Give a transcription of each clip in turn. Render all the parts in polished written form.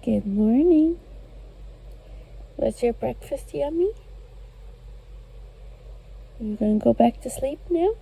Good morning. Was your breakfast yummy? You gonna go back to sleep now?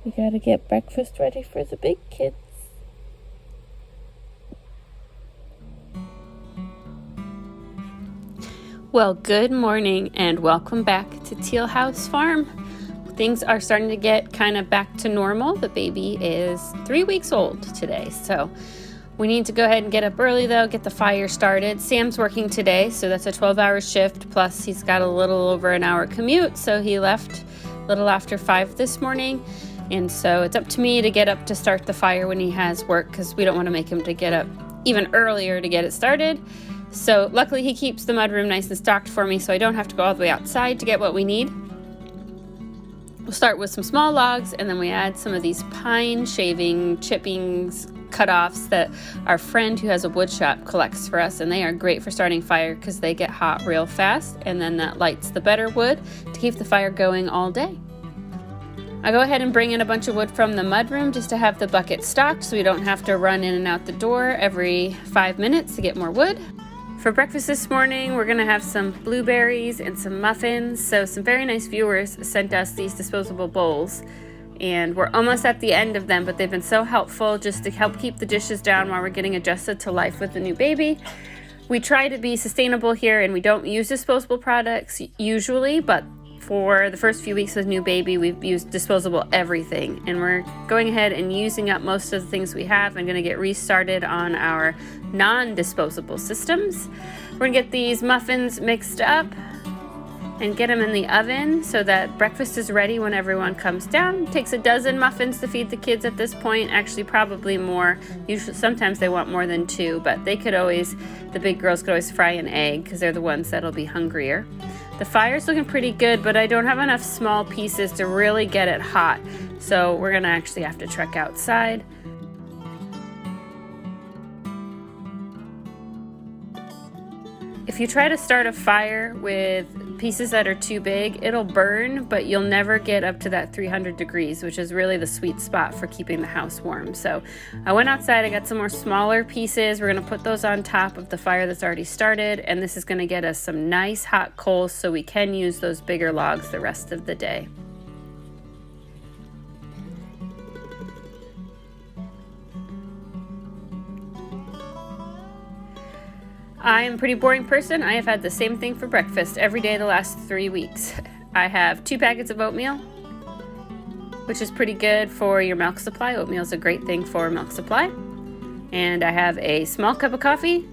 We gotta get breakfast ready for the big kids. Well, good morning and welcome back to Teal House Farm. Things are starting to get kind of back to normal. The baby is 3 weeks old today, so we need to go ahead and get up early though, get the fire started. Sam's working today, so that's a 12-hour shift, plus he's got a little over an hour commute, so he left a little after 5 this morning. And so it's up to me to get up to start the fire when he has work, because we don't want to make him to get up even earlier to get it started. So luckily he keeps the mudroom nice and stocked for me, so I don't have to go all the way outside to get what we need. We'll start with some small logs, and then we add some of these pine shaving chippings cut-offs that our friend who has a wood shop collects for us, and they are great for starting fire because they get hot real fast, and then that lights the better wood to keep the fire going all day. I go ahead and bring in a bunch of wood from the mudroom just to have the bucket stocked so we don't have to run in and out the door every 5 minutes to get more wood. For breakfast this morning, we're gonna have some blueberries and some muffins. So some very nice viewers sent us these disposable bowls, and we're almost at the end of them, but they've been so helpful just to help keep the dishes down while we're getting adjusted to life with the new baby. We try to be sustainable here, and we don't use disposable products usually, but for the first few weeks of the new baby, we've used disposable everything, and we're going ahead and using up most of the things we have and going to get restarted on our non-disposable systems. We're going to get these muffins mixed up and get them in the oven so that breakfast is ready when everyone comes down. It takes a dozen muffins to feed the kids at this point, actually probably more. Usually, sometimes they want more than 2, but they could always, the big girls could always fry an egg because they're the ones that'll be hungrier. The fire's looking pretty good, but I don't have enough small pieces to really get it hot, so we're gonna actually have to trek outside. If you try to start a fire with pieces that are too big, it'll burn, but you'll never get up to that 300 degrees, which is really the sweet spot for keeping the house warm. So I went outside, I got some more smaller pieces. We're gonna put those on top of the fire that's already started, and this is gonna get us some nice hot coals so we can use those bigger logs the rest of the day. I am a pretty boring person. I have had the same thing for breakfast every day the last 3 weeks. I have 2 packets of oatmeal, which is pretty good for your milk supply. Oatmeal is a great thing for milk supply. And I have a small cup of coffee.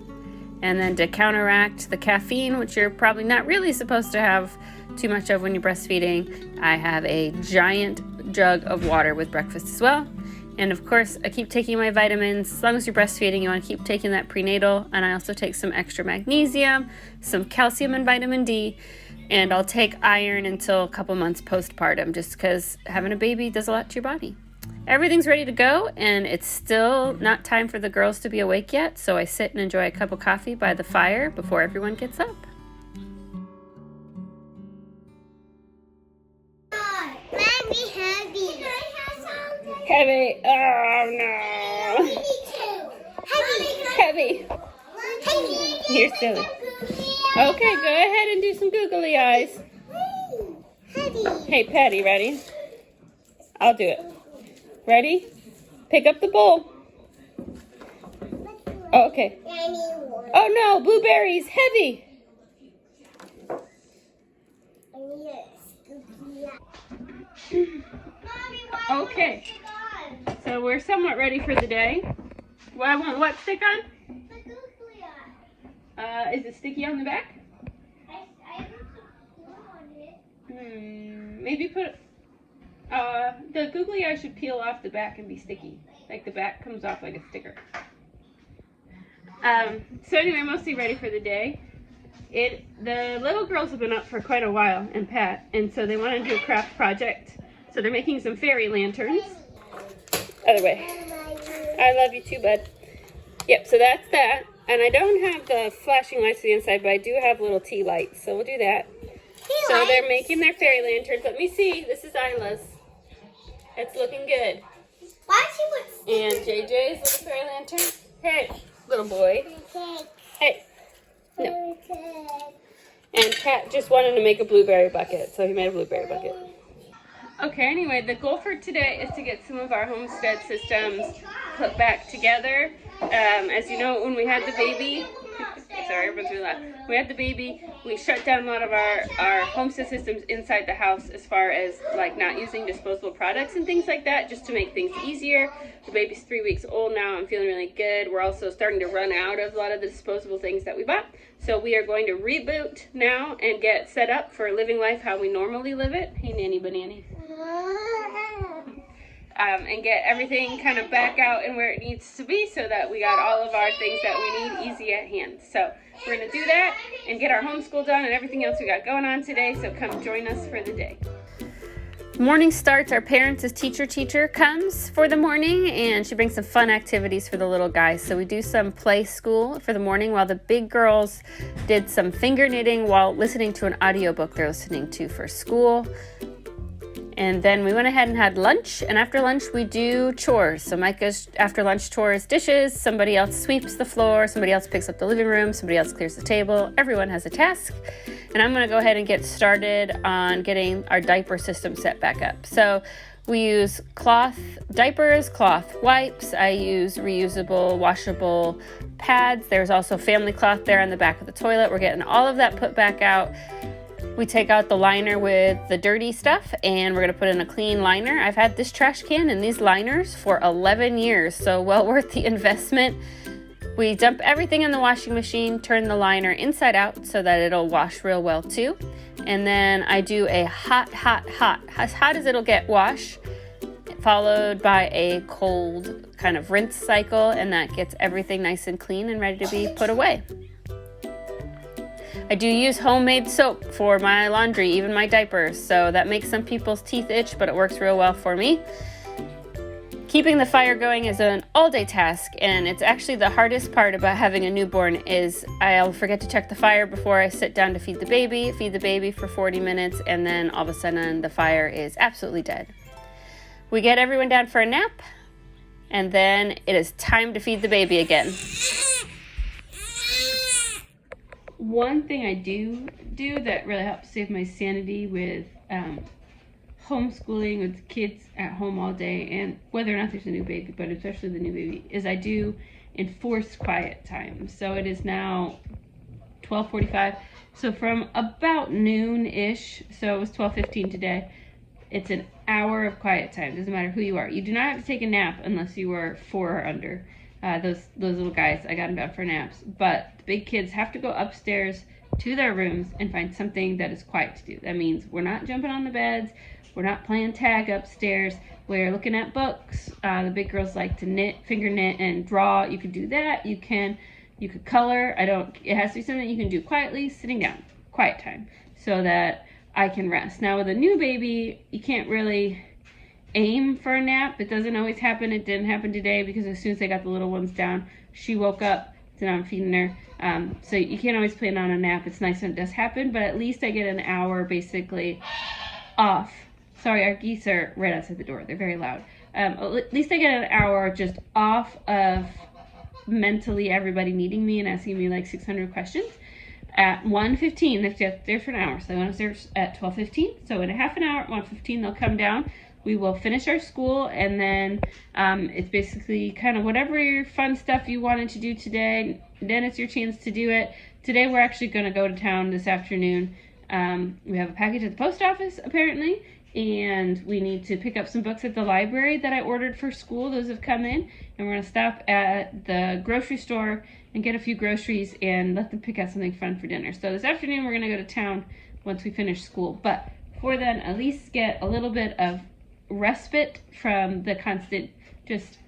And then to counteract the caffeine, which you're probably not really supposed to have too much of when you're breastfeeding, I have a giant jug of water with breakfast as well. And of course, I keep taking my vitamins. As long as you're breastfeeding, you want to keep taking that prenatal. And I also take some extra magnesium, some calcium and vitamin D. And I'll take iron until a couple months postpartum, just because having a baby does a lot to your body. Everything's ready to go, and it's still not time for the girls to be awake yet. So I sit and enjoy a cup of coffee by the fire before everyone gets up. Heavy. Oh no. Heavy. You're silly. Okay, go ahead and do some googly eyes. Hey, Patty, ready? I'll do it. Ready? Pick up the bowl. Oh, okay. Oh no, blueberries, heavy. Okay. So we're somewhat ready for the day. Well, I want what stick on? The googly eye. Is it sticky on the back? I haven't put glue on it. Maybe put. The googly eye should peel off the back and be sticky. Like the back comes off like a sticker. So anyway, I'm mostly ready for the day. The little girls have been up for quite a while, and Pat, and so they want to do a craft project. So they're making some fairy lanterns. Other way. I love you too, bud. Yep, so that's that. And I don't have the flashing lights to the inside, but I do have little tea lights, so we'll do that. So they're making their fairy lanterns. Let me see. This is Isla's. It's looking good. And JJ's little fairy lantern. Hey, little boy. Hey. No. And Kat just wanted to make a blueberry bucket, so he made a blueberry bucket. Okay, anyway, the goal for today is to get some of our homestead systems put back together. As you know, when we had the baby, sorry, everyone's really loud. When we had the baby, we shut down a lot of our homestead systems inside the house as far as like not using disposable products and things like that, just to make things easier. The baby's 3 weeks old now. I'm feeling really good. We're also starting to run out of a lot of the disposable things that we bought. So we are going to reboot now and get set up for living life how we normally live it. Hey, Nanny Banani. And get everything kind of back out and where it needs to be so that we got all of our things that we need easy at hand. So we're going to do that and get our homeschool done and everything else we got going on today. So come join us for the day. Morning starts. Our parents' teacher comes for the morning, and she brings some fun activities for the little guys. So we do some play school for the morning while the big girls did some finger knitting while listening to an audiobook they're listening to for school. And then we went ahead and had lunch, and after lunch we do chores. So Micah's after lunch chores dishes, somebody else sweeps the floor, somebody else picks up the living room, somebody else clears the table. Everyone has a task. And I'm going to go ahead and get started on getting our diaper system set back up. So we use cloth diapers, cloth wipes. I use reusable, washable pads. There's also family cloth there on the back of the toilet. We're getting all of that put back out. We take out the liner with the dirty stuff, and we're going to put in a clean liner. I've had this trash can and these liners for 11 years, so well worth the investment. We dump everything in the washing machine, turn the liner inside out so that it'll wash real well too. And then I do a hot, as hot as it'll get wash, followed by a cold kind of rinse cycle, and that gets everything nice and clean and ready to be put away. I do use homemade soap for my laundry, even my diapers, so that makes some people's teeth itch, but it works real well for me. Keeping the fire going is an all-day task, and it's actually the hardest part about having a newborn is I'll forget to check the fire before I sit down to feed the baby for 40 minutes, and then all of a sudden the fire is absolutely dead. We get everyone down for a nap, and then it is time to feed the baby again. One thing I do that really helps save my sanity with homeschooling with kids at home all day, and whether or not there's a new baby, but especially the new baby, is I do enforced quiet time. So it is now 12:45. So from about noon-ish, so it was 12:15 today, it's an hour of quiet time. Doesn't matter who you are. You do not have to take a nap unless you are 4 or under. Those little guys, I got them down for naps. But the big kids have to go upstairs to their rooms and find something that is quiet to do. That means we're not jumping on the beds. We're not playing tag upstairs. We're looking at books. The big girls like to knit, finger knit, and draw. You could do that. You could color. It has to be something that you can do quietly, sitting down, quiet time, so that I can rest. Now with a new baby, you can't really aim for a nap. It doesn't always happen. It didn't happen today because as soon as I got the little ones down, she woke up, so now I'm feeding her. So you can't always plan on a nap. It's nice when it does happen, but at least I get an hour basically off. Sorry, our geese are right outside the door. They're very loud. At least I get an hour just off of mentally everybody needing me and asking me like 600 questions. At 1:15, they have to get there for an hour. So they want us there at 12:15. So in a half an hour, at 1:15, they'll come down. We will finish our school, and then it's basically kind of whatever your fun stuff you wanted to do today, then it's your chance to do it. Today we're actually going to go to town this afternoon. We have a package at the post office, apparently, and we need to pick up some books at the library that I ordered for school. Those have come in, and we're going to stop at the grocery store and get a few groceries and let them pick out something fun for dinner. So this afternoon we're going to go to town once we finish school, but before then, at least get a little bit of respite from the constant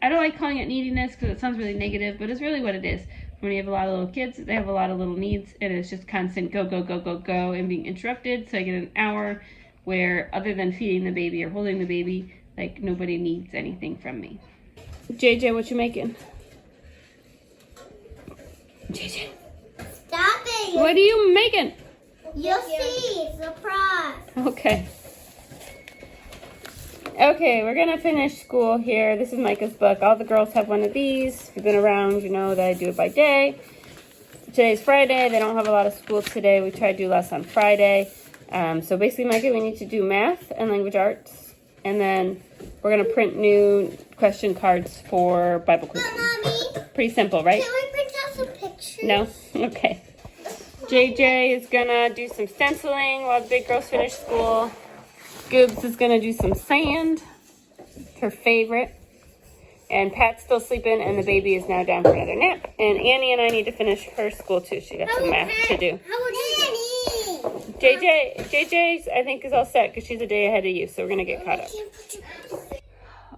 I don't like calling it neediness because it sounds really negative, but it's really what it is. When you have a lot of little kids, they have a lot of little needs, and it's just constant go and being interrupted. So I get an hour where, other than feeding the baby or holding the baby, like nobody needs anything from me. JJ, what you making? JJ, stop it! What are you making? You'll see. Surprise. Okay. Okay, we're gonna finish school here. This is Micah's book. All the girls have one of these. If you've been around, you know that I do it by day. Today's Friday. They don't have a lot of school today. We try to do less on Friday. So basically, Micah, we need to do math and language arts. And then we're gonna print new question cards for Bible quizzing. Mommy, Pretty simple, right? can we print out some pictures? No? Okay. JJ is gonna do some stenciling while the big girls finish school. Goobs is gonna do some sand, her favorite. And Pat's still sleeping, and the baby is now down for another nap. And Annie and I need to finish her school too. She got some math to do. How would Annie? JJ, I think is all set because she's a day ahead of you, so we're gonna get caught up.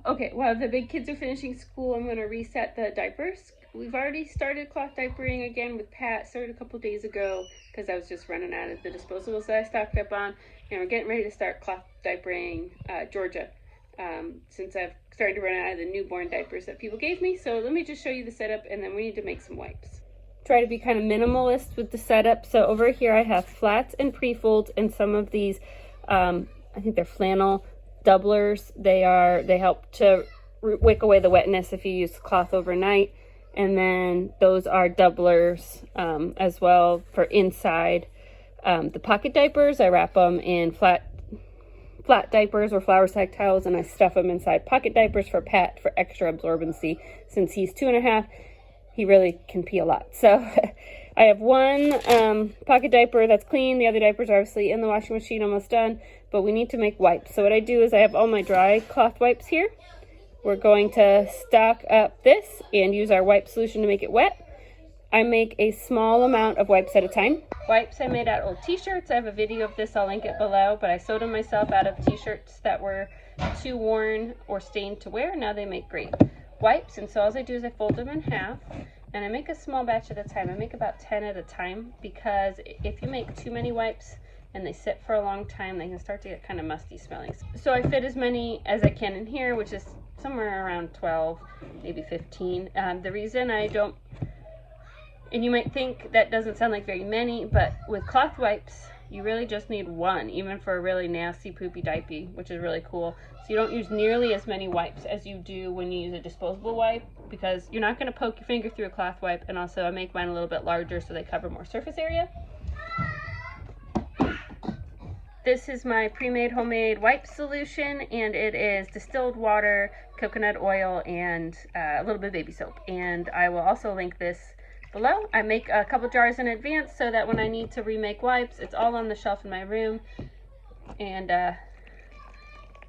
Okay, while the big kids are finishing school, I'm gonna reset the diapers. We've already started cloth diapering again with Pat. Started a couple days ago because I was just running out of the disposables that I stocked up on. And we're getting ready to start cloth diapering Georgia since I've started to run out of the newborn diapers that people gave me. So let me just show you the setup, and then we need to make some wipes. Try to be kind of minimalist with the setup. So over here I have flats and pre-folds and some of these, I think they're flannel doublers. They help to wick away the wetness if you use cloth overnight. And then those are doublers as well for inside. The pocket diapers, I wrap them in flat diapers or flour sack towels, and I stuff them inside pocket diapers for Pat for extra absorbency. Since he's 2.5, he really can pee a lot. So I have one pocket diaper that's clean. The other diapers are obviously in the washing machine, almost done, but we need to make wipes. So what I do is I have all my dry cloth wipes here. We're going to stock up this and use our wipe solution to make it wet. I make a small amount of wipes at a time. Wipes I made out of old t-shirts. I have a video of this, I'll link it below, but I sewed them myself out of t-shirts that were too worn or stained to wear. Now they make great wipes, and so all I do is I fold them in half, and I make a small batch at a time. I make about 10 at a time, because if you make too many wipes and they sit for a long time, they can start to get kind of musty smelling. So I fit as many as I can in here, which is somewhere around 12, maybe 15. The reason I don't, and you might think that doesn't sound like very many, but with cloth wipes, you really just need one, even for a really nasty, poopy diaper, which is really cool. So you don't use nearly as many wipes as you do when you use a disposable wipe, because you're not going to poke your finger through a cloth wipe, and also I make mine a little bit larger so they cover more surface area. This is my pre-made homemade wipe solution, and it is distilled water, coconut oil, and a little bit of baby soap. And I will also link this below. I make a couple jars in advance so that when I need to remake wipes, it's all on the shelf in my room, and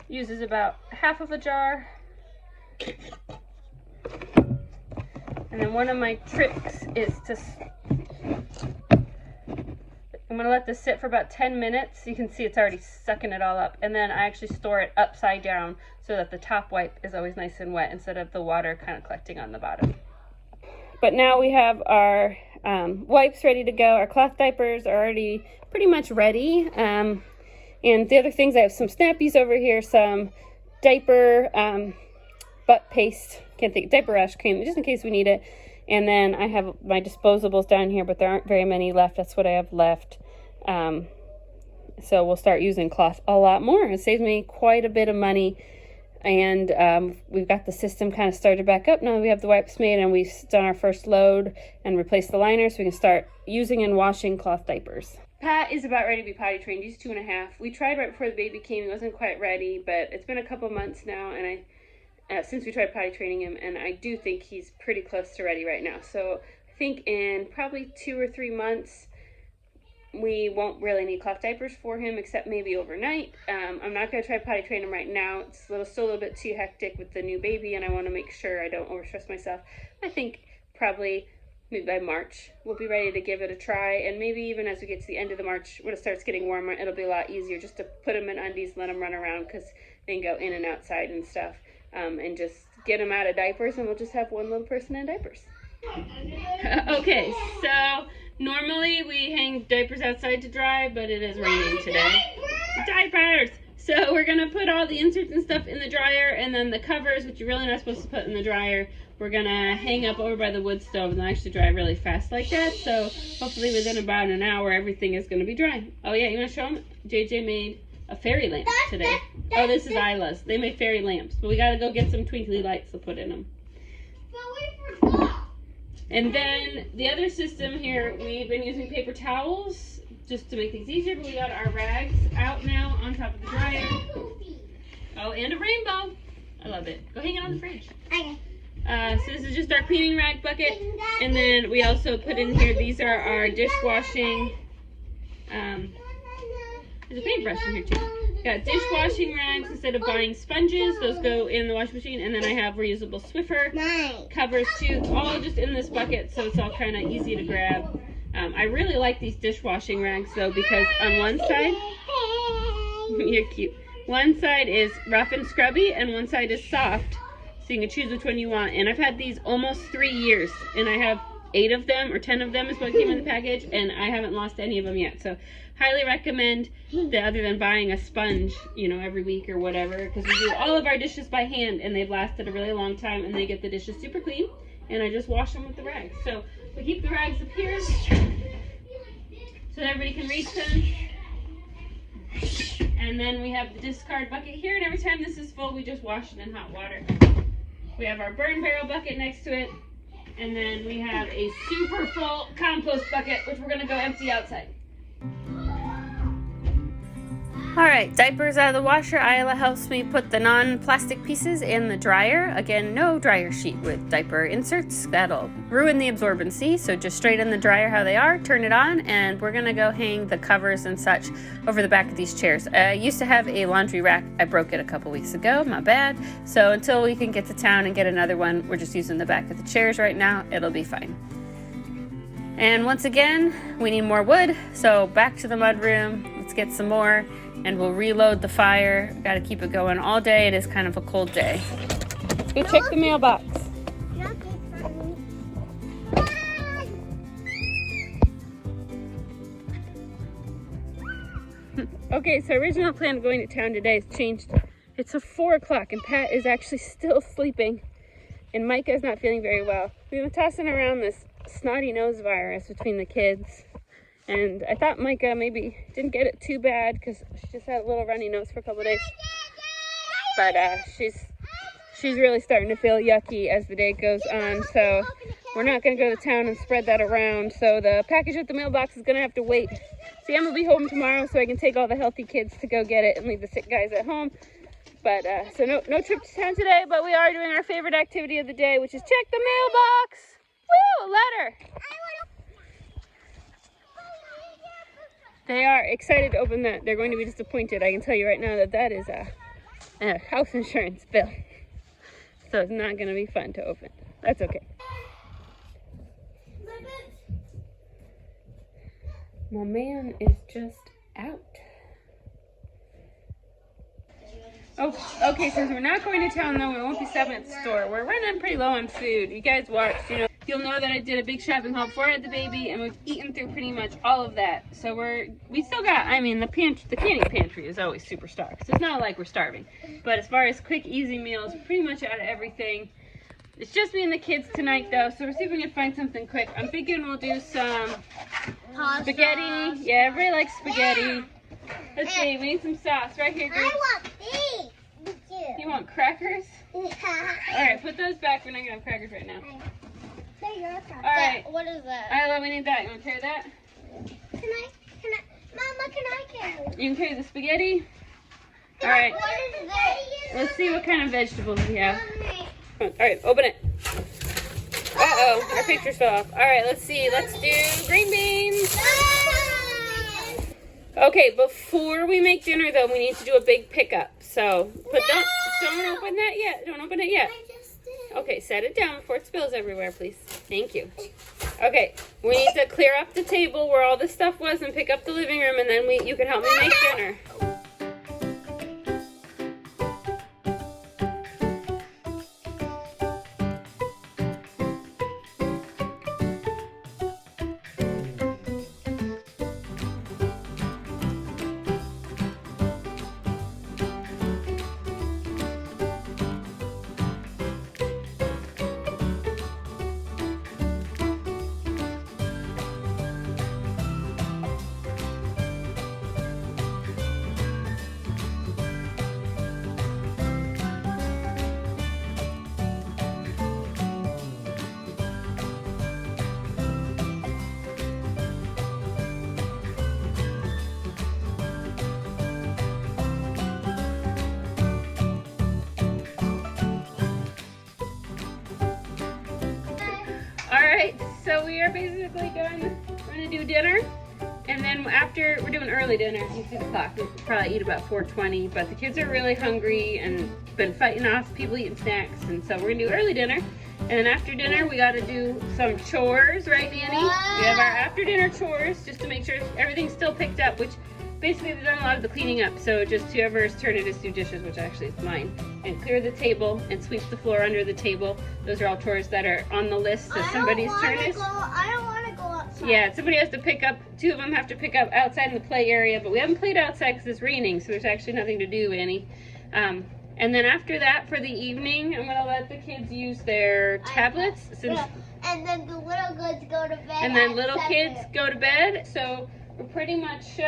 uses about half of a jar. And then one of my tricks is to, I'm going to let this sit for about 10 minutes. You can see it's already sucking it all up. And then I actually store it upside down so that the top wipe is always nice and wet instead of the water kind of collecting on the bottom. But now we have our wipes ready to go. Our cloth diapers are already pretty much ready. And the other things, I have some snappies over here, some diaper butt paste, can't think, diaper rash cream, just in case we need it. And then I have my disposables down here, but there aren't very many left. That's what I have left. So we'll start using cloth a lot more. It saves me quite a bit of money. And we've got the system kind of started back up now that we have the wipes made, and we've done our first load and replaced the liner, so we can start using and washing cloth diapers. Pat is about ready to be potty trained. He's 2.5. We tried right before the baby came. He wasn't quite ready, but it's been a couple months now, and since we tried potty training him, and I do think he's pretty close to ready right now. So I think in probably 2 or 3 months, we won't really need cloth diapers for him, except maybe overnight. I'm not going to try potty train him right now. It's still a little bit too hectic with the new baby, and I want to make sure I don't overstress myself. I think probably maybe by March we'll be ready to give it a try, and maybe even as we get to the end of the March, when it starts getting warmer, it'll be a lot easier just to put him in undies, let him run around, because they can go in and outside and stuff, and just get him out of diapers, and we'll just have one little person in diapers. Okay, so normally we hang diapers outside to dry, but it is raining today. Diapers! So we're going to put all the inserts and stuff in the dryer, and then the covers, which you're really not supposed to put in the dryer, we're going to hang up over by the wood stove, and they'll actually dry really fast like that. So hopefully within about an hour, everything is going to be dry. Oh yeah, you want to show them? JJ made a fairy lamp today. Oh, this is Isla's. They made fairy lamps, but we gotta go get some twinkly lights to put in them. But we forgot. And then the other system here, we've been using paper towels just to make things easier, but we got our rags out now on top of the dryer. Oh, and a rainbow. I love it. Go hang it on the fridge. Okay. So this is just our cleaning rag bucket. And then we also put in here, these are our dishwashing, there's a paintbrush in here too. Got dishwashing rags instead of buying sponges. Those go in the washing machine. And then I have reusable Swiffer covers too, all just in this bucket, so it's all kind of easy to grab. I really like these dishwashing rags though, because on one side, you're cute. One side is rough and scrubby and one side is soft. So you can choose which one you want. And I've had these almost 3 years. And I have 8 of them, or 10 of them is what came in the package. And I haven't lost any of them yet. So highly recommend that, other than buying a sponge, you know, every week or whatever. Because we do all of our dishes by hand. And they've lasted a really long time. And they get the dishes super clean. And I just wash them with the rags. So we keep the rags up here so that everybody can reach them. And then we have the discard bucket here. And every time this is full, we just wash it in hot water. We have our burn barrel bucket next to it. And then we have a super full compost bucket, which we're going to go empty outside. All right, diapers out of the washer. Isla helps me put the non-plastic pieces in the dryer. Again, no dryer sheet with diaper inserts. That'll ruin the absorbency. So just straight in the dryer how they are, turn it on, and we're going to go hang the covers and such over the back of these chairs. I used to have a laundry rack. I broke it a couple weeks ago, my bad. So until we can get to town and get another one, we're just using the back of the chairs right now. It'll be fine. And once again, we need more wood. So back to the mudroom. Let's get some more. And we'll reload the fire. Got to keep it going all day. It is kind of a cold day. Go check the mailbox. Okay, so original plan of going to town today has changed. It's 4 o'clock and Pat is actually still sleeping. And Micah is not feeling very well. We've been tossing around this snotty nose virus between the kids. And I thought Micah maybe didn't get it too bad because she just had a little runny nose for a couple of days. But she's really starting to feel yucky as the day goes on. So we're not going to go to town and spread that around. So the package at the mailbox is going to have to wait. See, I'm going to be home tomorrow so I can take all the healthy kids to go get it and leave the sick guys at home. But so no trip to town today, but we are doing our favorite activity of the day, which is check the mailbox. Woo, a letter. They are excited to open that. They're going to be disappointed. I can tell you right now that that is a house insurance bill. So it's not going to be fun to open. That's okay. My man is just out. Oh, okay, since we're not going to town though, we won't be stopping at the store. We're running pretty low on food. You guys watched, you'll know that I did a big shopping haul before I had the baby, and we've eaten through pretty much all of that. So we still got, the canning pantry is always super stocked. So it's not like we're starving. But as far as quick, easy meals, pretty much out of everything. It's just me and the kids tonight though, so we're see if we can find something quick. I'm thinking we'll do some spaghetti. Yeah, everybody likes spaghetti. Let's see, we need some sauce right here, girl. I want these. You want crackers? Yeah. Alright, put those back. We're not going to have crackers right now. Alright. What is that? Isla, we need that. You want to carry that? Mama, can I carry? You can carry the spaghetti? Alright. What is that? Let's see what kind of vegetables we have. Alright, open it. Uh-oh, our pictures fell off. Alright, let's see. Let's do green beans. Okay, before we make dinner, though, we need to do a big pickup. So, don't open that yet. Don't open it yet. I just did. Okay, set it down before it spills everywhere, please. Thank you. Okay, we need to clear up the table where all this stuff was and pick up the living room, and then you can help me make dinner. so we are basically done. We're gonna do dinner, and then after, we're doing early dinner. You see the clock, we'll probably eat about 4:20, but the kids are really hungry and been fighting off people eating snacks, and so we're gonna do early dinner. And then after dinner, we gotta do some chores, right, Danny? We have our after dinner chores, just to make sure everything's still picked up, which basically we've done a lot of the cleaning up, so just whoever's turn it is do dishes, which actually is mine, and clear the table and sweep the floor under the table. Those are all chores that are on the list, so somebody's turn is. I don't want to go outside. Yeah, somebody has to pick up, 2 of them have to pick up outside in the play area, but we haven't played outside because it's raining, so there's actually nothing to do, Annie. And then after that, for the evening, I'm gonna let the kids use their tablets. And then the little kids go to bed. And then little kids go to bed, so we're pretty much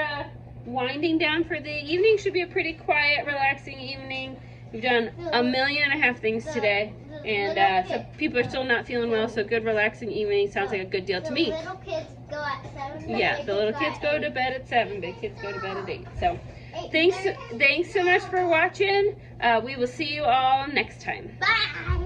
winding down for the evening. Should be a pretty quiet, relaxing evening. We've done 1.5 million things today, and some people are still not feeling well, so good, relaxing evening sounds like a good deal to me. The little kids go at 7. Yeah, the little kids go to bed at 7, big kids go to bed at 8. So thanks so much for watching. We will see you all next time. Bye.